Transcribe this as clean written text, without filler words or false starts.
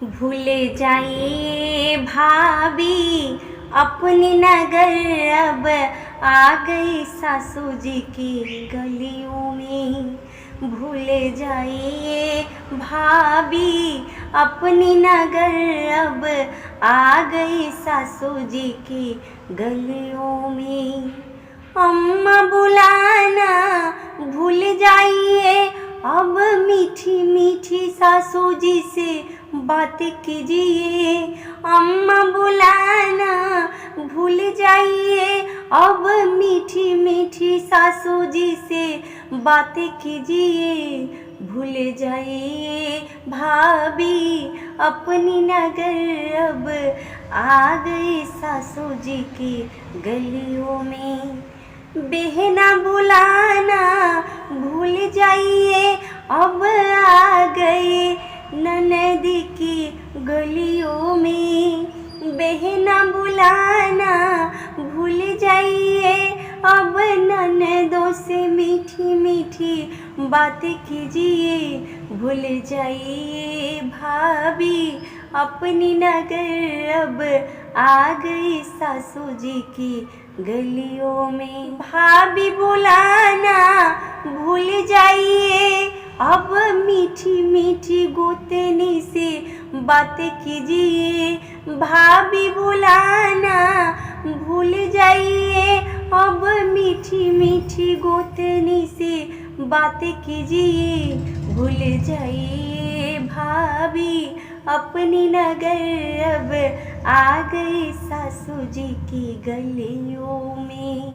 भूल जाइए भाभी अपने नगर, अब आ गई सासू जी की गलियों में। भूल जाइए भाभी अपनी नगर, अब आ गई सासू जी की गलियों में। अम्मा बुलाना भूल जाइए, अब मीठी मीठी सासू जी से बात कीजिए। अम्मा बुलाना भूल जाइए, अब मीठी मीठी सासू जी से बात कीजिए। भूल जाइए भाभी अपनी नगर, अब आ गई सासू जी की गलियों में। बहना बुलाना भूल जाइए, अब आ गए ननद की गलियों में। बहना बुलाना भूल जाइए, अब ननदों से मीठी मीठी बातें कीजिए। भूल जाइए भाभी अपनी नगर, अब आ गई सासू जी की गलियों में। भाभी बुलाना भूल जाइए, अब मीठी मीठी गोतनी से बातें कीजिए। भाभी बुलाना भूल जाइए, अब मीठी मीठी गोतनी से बातें कीजिए। भूल जाइए भाभी अपनी नगर, अब आ गई सासू जी की गलियों में।